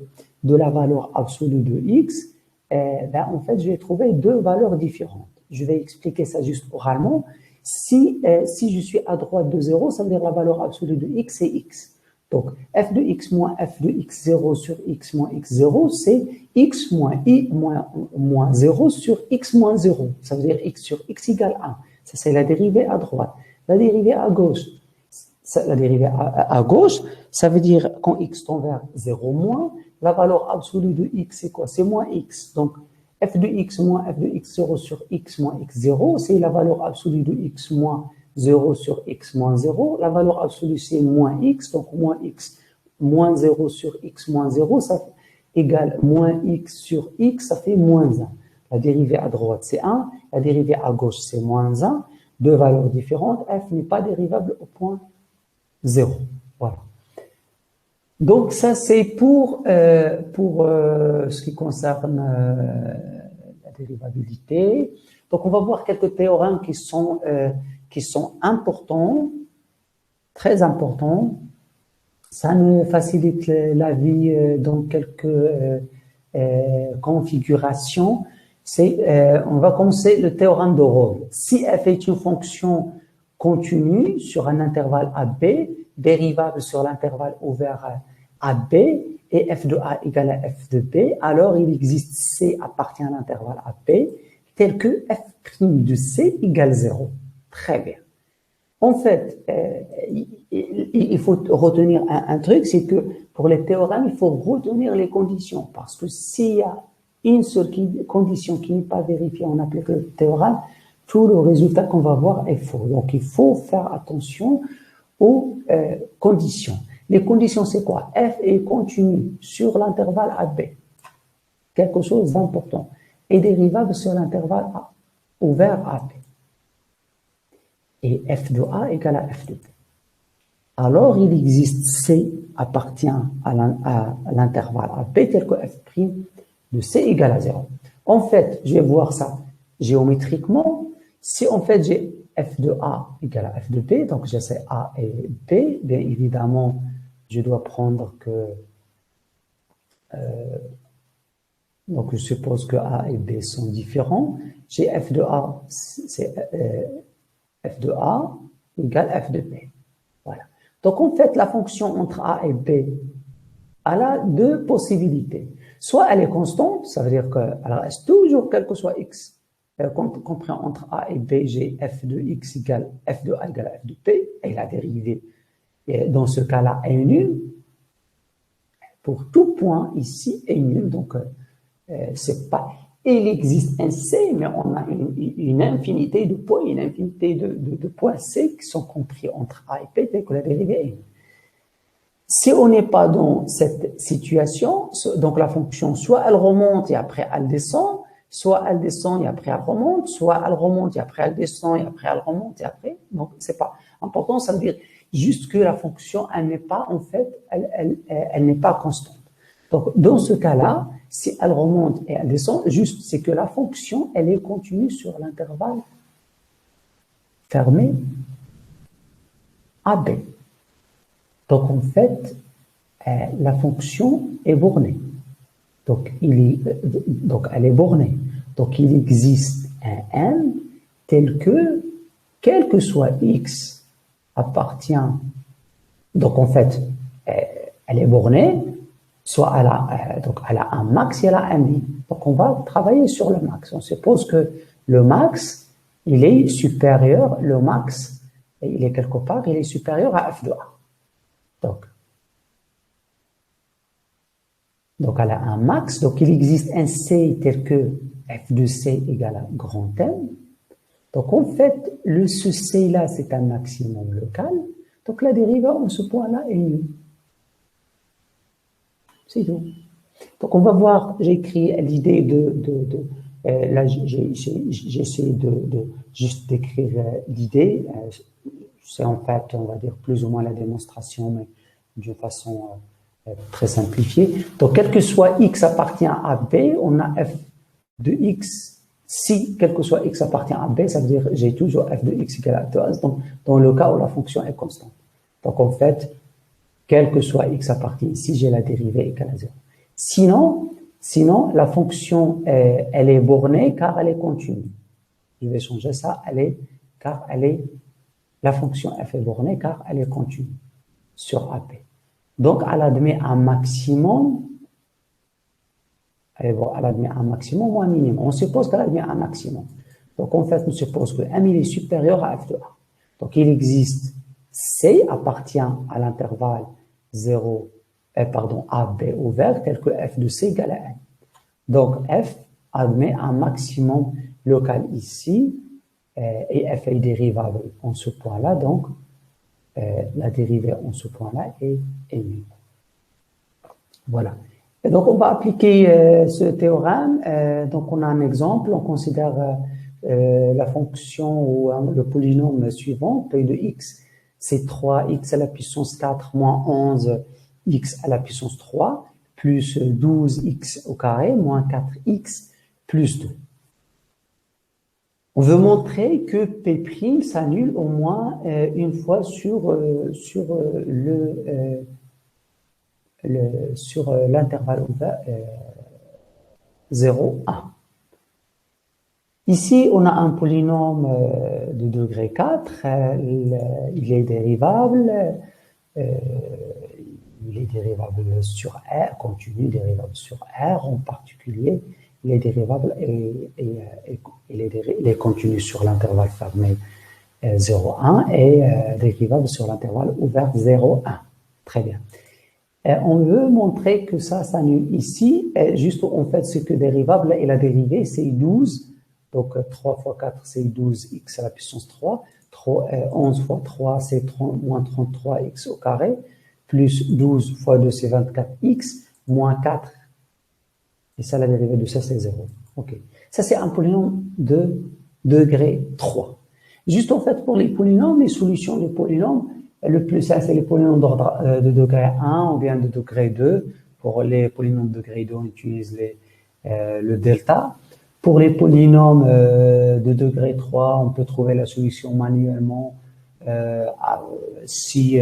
Speaker 1: de la valeur absolue de x, en fait, je vais trouver deux valeurs différentes. Je vais expliquer ça juste oralement. Si je suis à droite de 0, ça veut dire la valeur absolue de x, c'est x. Donc, f de x moins f de x0 sur x moins x0, c'est x moins i moins 0 sur x moins 0. Ça veut dire x sur x égale 1. Ça, c'est la dérivée à droite. La dérivée à gauche, ça veut dire quand x tend vers 0 moins, la valeur absolue de x, c'est quoi? C'est moins x. Donc, f de x moins f de x0 sur x moins x0, c'est la valeur absolue de x moins 0 sur x moins 0. La valeur absolue, c'est moins x. Donc, moins x moins 0 sur x moins 0, ça égale moins x sur x, ça fait moins 1. La dérivée à droite, c'est 1. La dérivée à gauche, c'est moins 1. Deux valeurs différentes. F n'est pas dérivable au point 0. Voilà. Donc, ça, c'est pour ce qui concerne la dérivabilité. Donc, on va voir quelques théorèmes qui sont importants, très importants. Ça nous facilite la vie dans quelques configurations. On va commencer le théorème de Rolle. Si f est une fonction continue sur un intervalle AB, dérivable sur l'intervalle ouvert AB, et f de A égale à f de B, alors il existe C appartient à l'intervalle AB, tel que f' de C égale 0. Très bien. En fait, il faut retenir un truc, c'est que pour les théorèmes, il faut retenir les conditions, parce que s'il y a une seule condition qui n'est pas vérifiée, on applique le théorème, tout le résultat qu'on va voir est faux. Donc, il faut faire attention aux conditions. Les conditions, c'est quoi? F est continu sur l'intervalle AB. Quelque chose d'important. Et dérivable sur l'intervalle ouvert AB. Et f de A égale à f de B. Alors, il existe C appartient à l'intervalle AB tel que f' de C égale à 0. En fait, je vais voir ça géométriquement. Si en fait j'ai f de A égale à f de B, donc j'essaie A et B, bien évidemment, je dois prendre que, donc je suppose que A et B sont différents. J'ai f de A, c'est f de A égale f de B. Voilà. Donc en fait, la fonction entre A et B, elle a deux possibilités. Soit elle est constante, ça veut dire qu'elle reste toujours, quel que soit x, compris entre A et B, j'ai f de x égale f de A égale à f de B, et la dérivée, dans ce cas-là, est nulle. Pour tout point ici est nulle, donc c'est pas. Il existe un C, mais on a une infinité de points, une infinité de points C qui sont compris entre A et B, dès que la dérivée est nulle. Si on n'est pas dans cette situation, donc la fonction, soit elle remonte et après elle descend, soit elle descend et après elle remonte, soit elle remonte et après elle descend et après elle remonte et après. Donc, c'est pas important, ça veut dire juste que la fonction, elle n'est pas, en fait, elle n'est pas constante. Donc, dans ce cas-là, si elle remonte et elle descend, juste, c'est que la fonction, elle est continue sur l'intervalle fermé AB. Donc, en fait, la fonction est bornée. Donc, elle est bornée. Donc, il existe un n tel que, quel que soit x appartient, donc en fait, elle est bornée, soit elle a un max et elle a un min. Donc, on va travailler sur le max. On suppose que le max, il est supérieur, le max, il est quelque part, il est supérieur à f de a. Donc, elle a un max. Donc, il existe un C tel que f de C égale à grand M. Donc, en fait, ce C-là, c'est un maximum local. Donc, la dérivée en ce point-là est nulle. C'est tout. Donc, on va voir, j'ai écrit l'idée là, j'essaie de juste d'écrire l'idée. C'est en fait, on va dire, plus ou moins la démonstration, mais d'une façon très simplifiée. Donc, quel que soit x appartient à B, on a f de x. Si quel que soit x appartient à B, ça veut dire j'ai toujours f de x égale à 2. Donc, dans le cas où la fonction est constante. Donc, en fait, quel que soit x appartient ici, j'ai la dérivée égale à 0. Sinon, la fonction, elle est bornée car elle est continue. Je vais changer ça, la fonction f est bornée car elle est continue sur AP. Donc, elle admet un maximum, elle admet un maximum ou un minimum. On suppose qu'elle admet un maximum. Donc, en fait, on suppose que M est supérieur à f de A. Donc, il existe C appartient à l'intervalle 0, AB ouvert, tel que f de C égale à N. Donc, f admet un maximum local ici, et f est dérivable en ce point-là, donc la dérivée en ce point-là est nulle. Voilà. Et donc, on va appliquer ce théorème. Donc, on a un exemple. On considère la fonction ou le polynôme suivant, p de x, c'est 3x à la puissance 4 moins 11x à la puissance 3, plus 12x au carré, moins 4x, plus 2. On veut montrer que P' s'annule au moins une fois sur l'intervalle ouvert 0, 1. Ici, on a un polynôme de degré 4, il est dérivable, sur R, continu, dérivable sur R en particulier, il est dérivable et il est continu sur l'intervalle fermé 0, 1 et dérivable sur l'intervalle ouvert 0, 1. Très bien. On veut montrer que ça s'annule ici, juste en fait ce que dérivable et la dérivée c'est 12, donc 3 fois 4 c'est 12x à la puissance 3, 11 fois 3 c'est moins 33x au carré, plus 12 fois 2 c'est 24x, moins 4, et ça la dérivée de ça c'est 0. Ok. Ça c'est un polynôme de degré 3. Juste en fait pour les polynômes, les solutions des polynômes, le plus simple, c'est les polynômes d'ordre de degré 1 ou bien de degré 2. Pour les polynômes de degré 2, on utilise le delta. Pour les polynômes de degré 3, on peut trouver la solution manuellement si,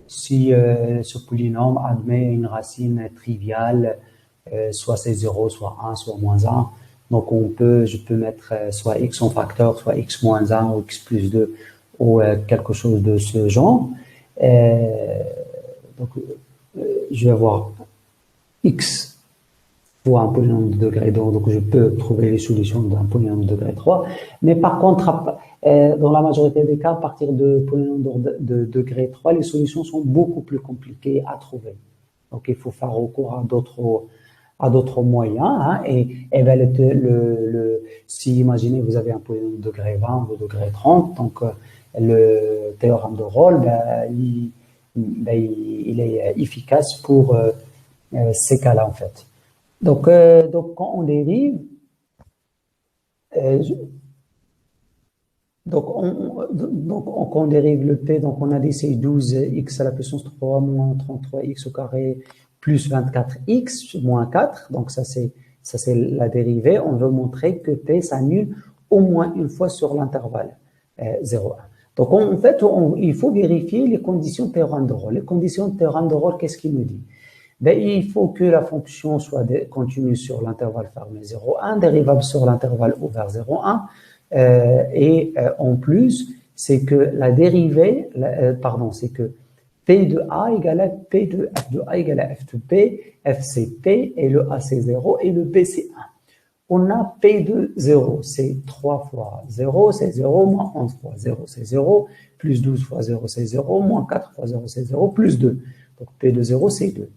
Speaker 1: ce polynôme admet une racine triviale, soit c'est 0, soit 1, soit moins 1. Donc je peux mettre soit x en facteur, soit x moins 1 ou x plus 2 ou quelque chose de ce genre. Donc je vais avoir x fois un polynôme de degré 2, donc je peux trouver les solutions d'un polynôme de degré 3. Mais par contre, dans la majorité des cas, à partir de polynômes de degré 3, les solutions sont beaucoup plus compliquées à trouver. Donc il faut faire recours à d'autres moyens. Hein, et ben si imaginez vous avez un polynôme de degré 20 ou de degré 30, donc le théorème de Rolle, il est efficace pour ces cas-là en fait. Donc quand on dérive, quand on dérive le p, donc on a dit c'est 12x à la puissance 3 moins 33x au carré plus 24x moins 4. Donc ça c'est la dérivée. On veut montrer que p s'annule au moins une fois sur l'intervalle 0,1. Donc en fait, il faut vérifier les conditions de théorème de Rolle. Les conditions de théorème de Rolle, qu'est-ce qu'il nous dit? Ben, il faut que la fonction soit continue sur l'intervalle fermé 0,1, dérivable sur l'intervalle ouvert 0,1, et en plus, c'est que la dérivée, c'est que P de A égale à P de F de A égale à F de P, F c'est P et le A c'est 0 et le P c'est 1. On a P de 0, c'est 3 fois 0, c'est 0, moins 11 fois 0, c'est 0, plus 12 fois 0, c'est 0, moins 4 fois 0, c'est 0, plus 2. Donc P de 0, c'est 2.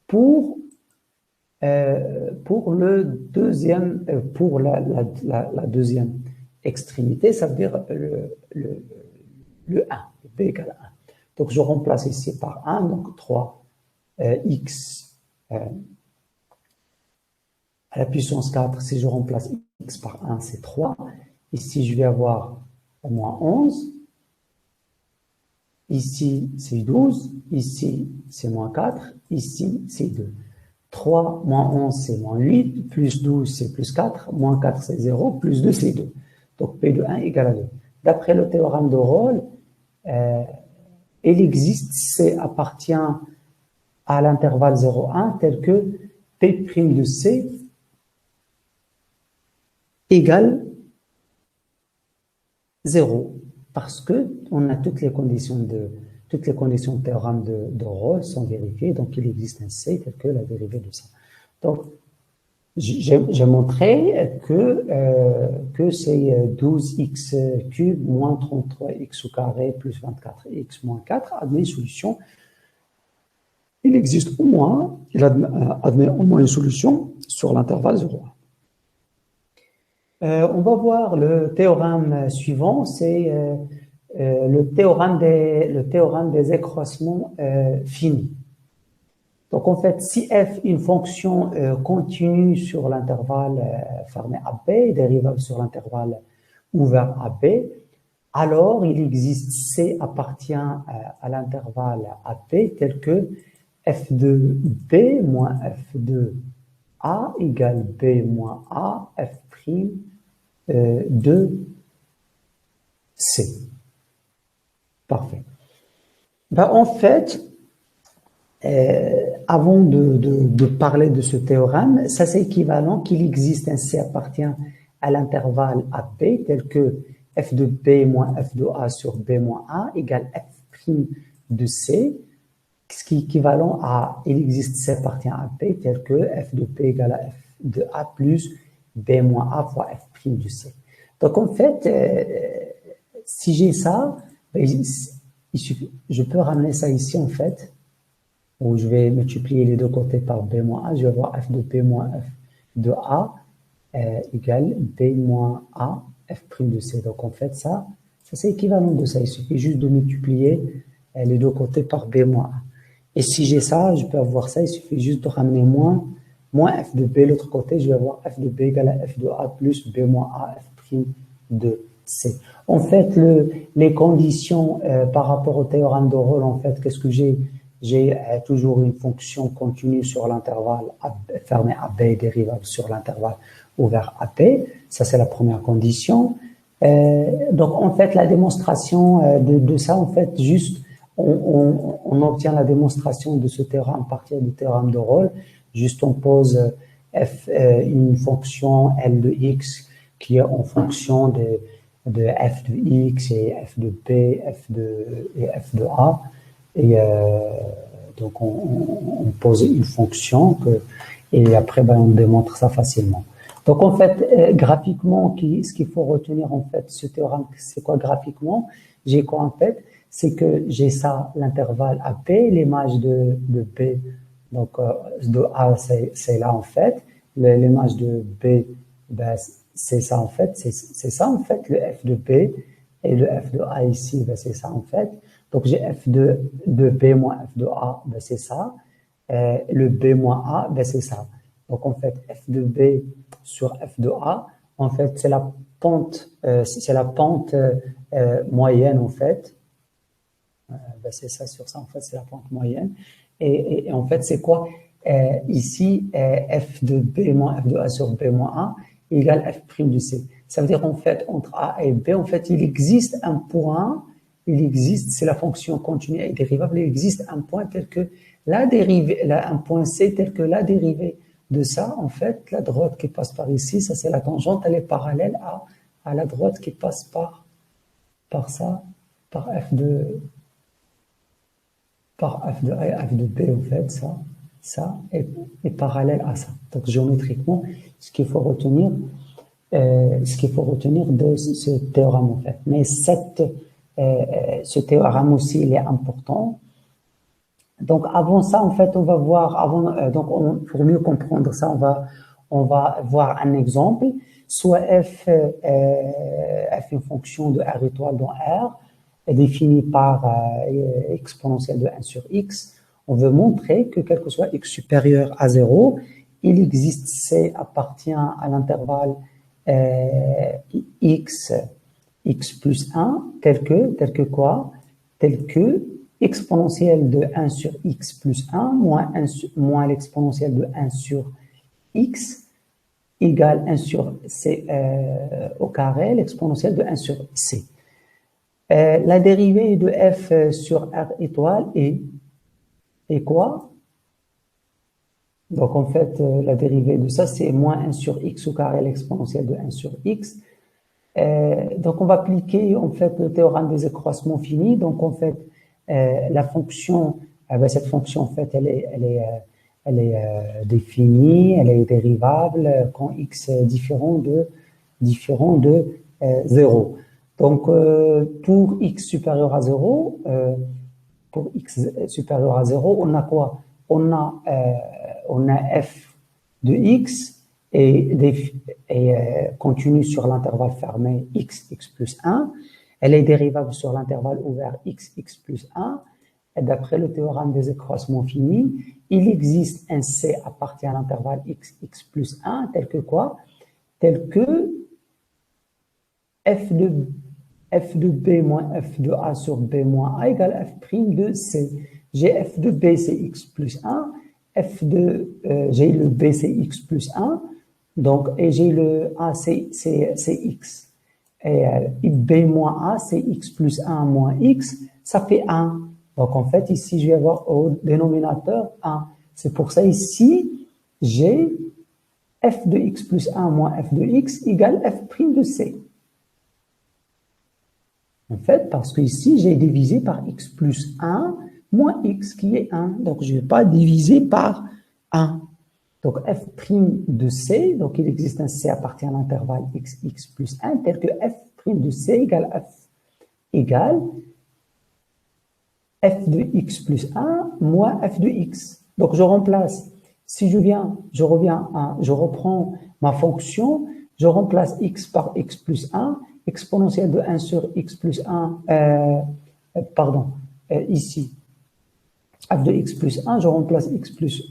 Speaker 1: Pour le deuxième, pour la deuxième extrémité, ça veut dire le 1, le P égale 1. Donc je remplace ici par 1, donc 3 x à la puissance 4, si je remplace x par 1, c'est 3. Ici, je vais avoir moins 11. Ici, c'est 12. Ici, c'est moins 4. Ici, c'est 2. 3 moins 11, c'est moins 8. Plus 12, c'est plus 4. Moins 4, c'est 0. Plus 2, c'est 2. Donc, P de 1 égale à 2. D'après le théorème de Rolle, il existe, C appartient à l'intervalle 0,1 tel que P' de C égale 0, parce que on a toutes les conditions de théorème de Rolle sont vérifiées, donc il existe un C tel que la dérivée de ça. Donc, j'ai montré que c'est 12x cube moins 33x au carré plus 24x moins 4 admet une solution. Il existe au moins, il admet au moins une solution sur l'intervalle 0,1. On va voir le théorème suivant, c'est le théorème des accroissements finis. Donc en fait, si f est une fonction continue sur l'intervalle fermé AB, dérivable sur l'intervalle ouvert AB, alors il existe C appartient à l'intervalle AB tel que f de B moins f de A égale B moins A f' de C. Parfait. Ben, en fait, avant de parler de ce théorème, ça c'est équivalent qu'il existe un C appartient à l'intervalle AB tel que f de B moins f de A sur B moins A égale f' de C, ce qui est équivalent à il existe C appartient à B tel que f de B égale à f de A plus B moins A fois f' de C. Donc en fait, si j'ai ça, je peux ramener ça ici en fait, où je vais multiplier les deux côtés par B moins A, je vais avoir f de B moins f de A égale B moins A f' de C. Donc en fait ça c'est équivalent de ça, il suffit juste de multiplier les deux côtés par B moins A. Et si j'ai ça, je peux avoir ça, il suffit juste de ramener moins f de B l'autre côté, je vais avoir f de B égale à f de A plus B moins A f' de C. En fait, les conditions par rapport au théorème de Rolle, en fait, qu'est-ce que j'ai? j'ai toujours une fonction continue sur l'intervalle fermé AB et dérivable sur l'intervalle ouvert AB. Ça, c'est la première condition. Donc, en fait, la démonstration de ça, en fait, juste, on obtient la démonstration de ce théorème à partir du théorème de Rolle. Juste, on pose une fonction L de X qui est en fonction de f de X et f de B et f de A. Et donc, on pose une fonction et après, on démontre ça facilement. Donc, en fait, graphiquement, ce qu'il faut retenir, en fait, ce théorème, c'est quoi graphiquement? J'ai quoi en fait? C'est que j'ai ça, l'intervalle AP, l'image de B, donc de A, c'est là, en fait. L'image de B, ben, c'est ça, en fait. C'est ça, en fait, le f de B et le f de A ici, ben, c'est ça, en fait. Donc, j'ai f de B moins f de A, ben, c'est ça. Le B moins A, ben, c'est ça. Donc, en fait, f de B sur f de A, en fait, c'est la pente, moyenne, en fait. Ben, c'est ça sur ça, en fait, c'est la pente moyenne. Et en fait, c'est quoi? Ici, f de B moins f de A sur B moins A égale f' de C. Ça veut dire, en fait, entre A et B, en fait, il existe un point, c'est la fonction continue et dérivable, il existe un point tel que la dérivée, un point C tel que la dérivée de ça, en fait, la droite qui passe par ici, ça c'est la tangente, elle est parallèle à la droite qui passe par ça, par f de A et f de B, en fait, ça est parallèle à ça. Donc, géométriquement, ce qu'il faut retenir de ce théorème, en fait. Mais ce théorème aussi, il est important. Donc, avant ça, en fait, on va voir, pour mieux comprendre ça, on va voir un exemple. Soit f est une fonction de R étoile dans R, est définie par exponentielle de 1 sur x. On veut montrer que quel que soit x supérieur à 0, il existe C appartient à l'intervalle x plus 1, tel que quoi? Tel que exponentielle de 1 sur x plus 1 moins l'exponentielle de 1 sur x égale 1 sur c au carré, l'exponentielle de 1 sur c. La dérivée de f sur r étoile est quoi? Donc, en fait, la dérivée de ça, c'est moins 1 sur x au carré, l'exponentielle de 1 sur x. Donc, on va appliquer, en fait, le théorème des accroissements finis. Donc, en fait, la fonction, cette fonction, en fait, elle est définie, elle est dérivable quand x est différent de 0. Donc, pour x supérieur à 0, on a quoi? On a f de x et continue sur l'intervalle fermé x plus 1. Elle est dérivable sur l'intervalle ouvert x plus 1. Et d'après le théorème des accroissements finis, il existe un C appartient à l'intervalle x plus 1, tel que quoi? Tel que f de B moins f de A sur B moins A égale f' de C. J'ai f de B, c'est x plus 1. J'ai le B, c'est x plus 1. Donc, et j'ai le A, c'est x. Et B moins A, c'est x plus 1 moins x, ça fait 1. Donc, en fait, ici, je vais avoir au dénominateur 1. C'est pour ça, ici, j'ai f de x plus 1 moins f de x égale f' de c. En fait, parce que ici, j'ai divisé par x plus 1 moins x qui est 1. Donc, je ne vais pas diviser par 1. Donc, f' de c, donc il existe un c appartient à l'intervalle x plus 1, tel que f' de c égale f de x plus 1 moins f de x. Donc, je remplace. Si je reprends ma fonction, je remplace x par x plus 1, exponentielle de 1 sur x plus 1, ici, f de x plus 1, je remplace x plus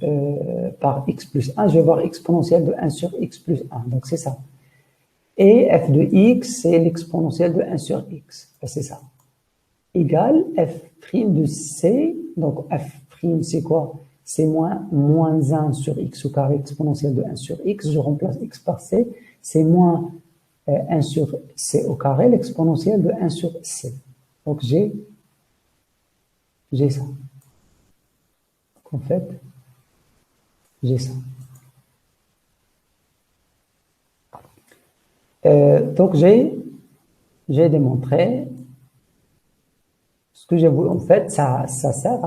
Speaker 1: par x plus 1, je vais avoir exponentielle de 1 sur x plus 1. Donc, c'est ça. Et f de x, c'est l'exponentielle de 1 sur x. C'est ça. Égale f' de c, donc f' prime, c'est quoi? C'est moins 1 sur x au carré exponentielle de 1 sur x. Je remplace x par c. C'est moins 1 sur c au carré, l'exponentielle de 1 sur c. Donc, j'ai ça. En fait, j'ai ça. Donc, j'ai démontré ce que j'ai voulu. En fait, ça sert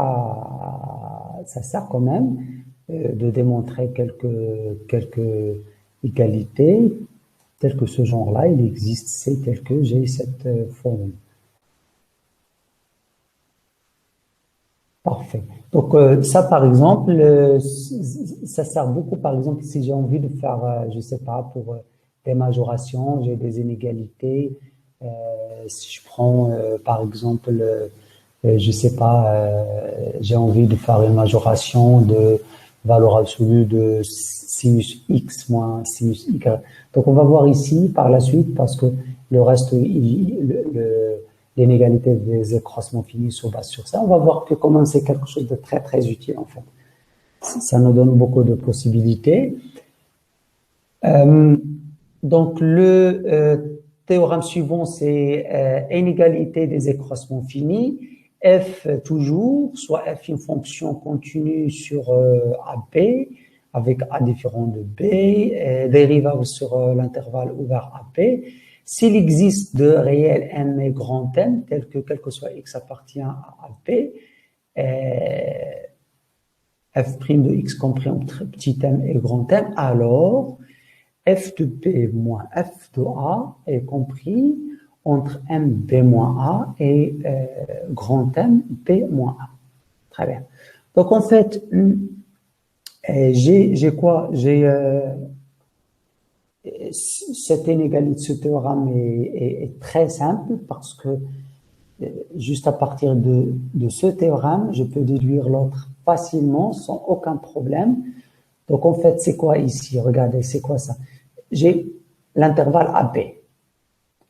Speaker 1: quand même de démontrer quelques égalités, telles que ce genre-là, il existe, c'est tel que j'ai cette formule. Parfait. Donc, ça, par exemple, ça sert beaucoup, par exemple, si j'ai envie de faire, je sais pas, pour des majorations, j'ai des inégalités. Si je prends, par exemple, je sais pas, j'ai envie de faire une majoration de valeur absolue de sinus x moins sinus y. Donc, on va voir ici, par la suite, parce que le reste, l'inégalité des accroissements finis se base sur ça. On va voir que comment c'est quelque chose de très, très utile, en fait. Ça nous donne beaucoup de possibilités. Donc, le théorème suivant, c'est inégalité des accroissements finis. F toujours, soit F une fonction continue sur AP, avec A différent de B, dérivable sur l'intervalle ouvert AP. S'il existe de réels n et grand n, tel que quel que soit x appartient à AP, f' de x compris entre petit m et grand m, alors f de b moins f de a est compris entre m b moins a et grand m b moins a. Très bien. Donc en fait, j'ai quoi? J'ai cette inégalité, ce théorème est très simple parce que juste à partir de ce théorème, je peux déduire l'autre facilement sans aucun problème. Donc en fait, c'est quoi ici? Regardez, c'est quoi ça? J'ai l'intervalle AB.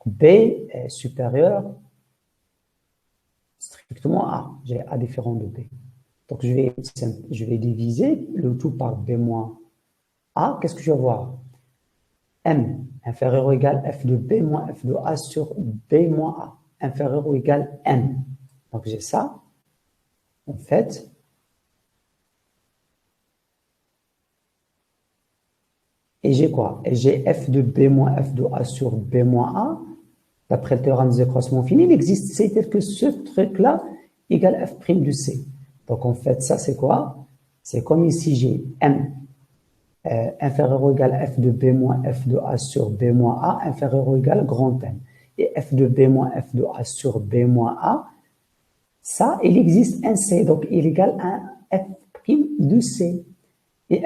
Speaker 1: B est supérieur strictement à A. J'ai A différent de B. Donc je vais diviser le tout par B moins A. Qu'est-ce que je vais avoir? M inférieur ou égal F de B moins F de A sur B moins A. Inférieur ou égal M. Donc j'ai ça. En fait, et j'ai quoi? Et j'ai F de B moins F de A sur B moins A. D'après le théorème des accroissements finis, il existe C tel que ce truc-là égale F' de C. Donc en fait, ça c'est quoi? C'est comme ici, j'ai M inférieur ou égal F de B moins F de A sur B moins A, inférieur ou égal grand M. Et F de B moins F de A sur B moins A, ça, il existe un C, donc il est égal à F' de C. Et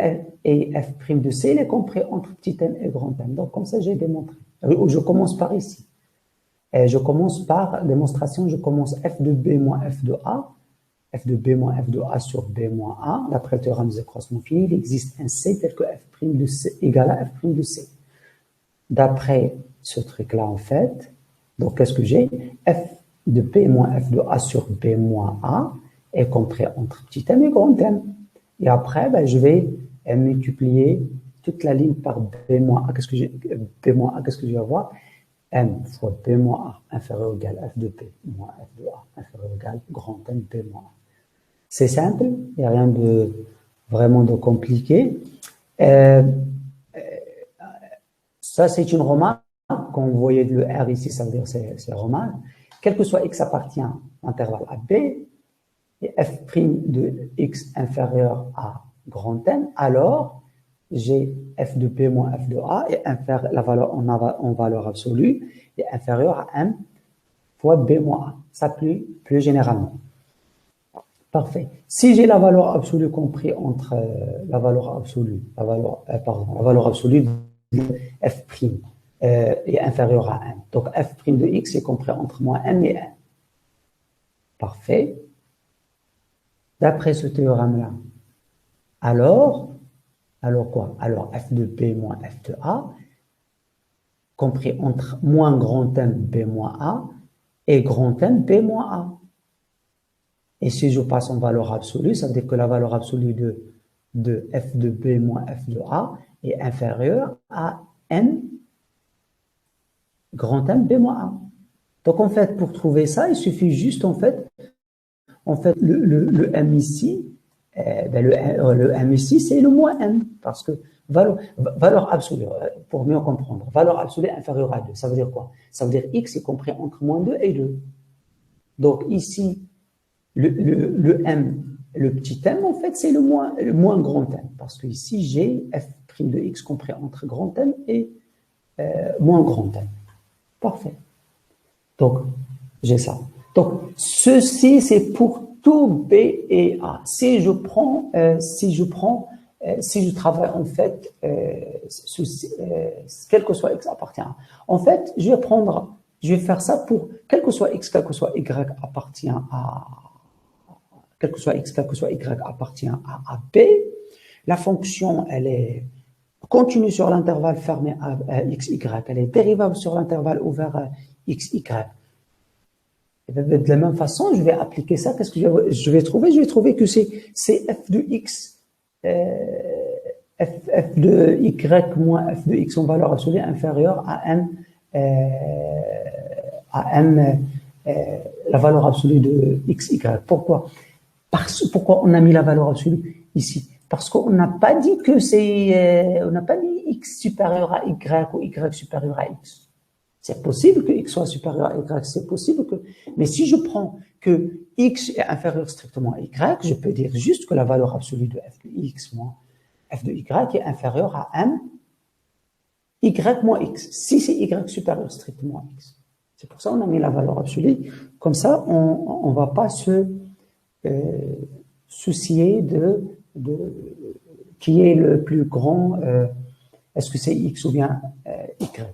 Speaker 1: F' de C, il est compris entre petit m et grand M. Donc comme ça, j'ai démontré. Je commence par ici. Et je commence par démonstration, je commence F de B moins F de A, F de B moins F de A sur B moins A, d'après le théorème des accroissements finis, il existe un C tel que F' de C égale à F' de C. D'après ce truc-là, en fait, donc qu'est-ce que j'ai? F de B moins F de A sur B moins A est compris entre petit m et grand M. Et après, ben, je vais multiplier toute la ligne par B moins A. Qu'est-ce que j'ai? B moins A, qu'est-ce que je vais avoir? M fois B moins A inférieur ou égal F de B moins F de A inférieur ou égal grand M B moins A. C'est simple, il n'y a rien de vraiment de compliqué. Ça, c'est une remarque. Quand vous voyez le R ici, ça veut dire c'est remarque. Quel que soit x appartient à l'intervalle à B, et f' de x inférieur à grand M, alors j'ai f de b moins f de a et la valeur en valeur absolue est inférieure à m fois b moins a. Ça plus généralement. Parfait. Si j'ai la valeur absolue compris entre la valeur absolue de f' est inférieure à m. Donc f' de x est compris entre moins m et n. Parfait. D'après ce théorème-là, alors quoi? Alors f de b moins f de a, compris entre moins grand M b moins a et grand M b moins a. Et si je passe en valeur absolue, ça veut dire que la valeur absolue de f de b moins f de a est inférieure à n grand M b moins a. Donc, en fait, pour trouver ça, il suffit juste, en fait le m ici, le m ici, c'est le moins m, parce que valeur absolue, pour mieux comprendre, valeur absolue inférieure à 2, ça veut dire quoi? Ça veut dire x est compris entre moins 2 et 2. Donc, ici, le m, le petit m, en fait, c'est le moins grand m, parce que ici, j'ai f' de x compris entre grand M et moins grand M. Parfait. Donc, j'ai ça. Donc, ceci, c'est pour tout B et A. Si je travaille en fait, quel que soit X appartient à A. En fait, je vais faire ça pour quel que soit X, quel que soit Y appartient à, quel que soit X, quel que soit Y appartient à B. La fonction, elle est continue sur l'intervalle fermé à XY. Elle est dérivable sur l'intervalle ouvert à XY. De la même façon, je vais appliquer ça. Qu'est-ce que je vais trouver? Je vais trouver que c'est f de x, f de y moins f de x en valeur absolue inférieure à m, la valeur absolue de xy. Pourquoi? Pourquoi on a mis la valeur absolue ici? Parce qu'on n'a pas dit que on n'a pas dit x supérieur à y ou y supérieur à x. C'est possible que x soit supérieur à y, c'est possible que... Mais si je prends que x est inférieur strictement à y, je peux dire juste que la valeur absolue de f de x moins f de y est inférieure à m y moins x, si c'est y supérieur strictement à x. C'est pour ça qu'on a mis la valeur absolue. Comme ça, on ne va pas se soucier de qui est le plus grand, est-ce que c'est x ou bien y.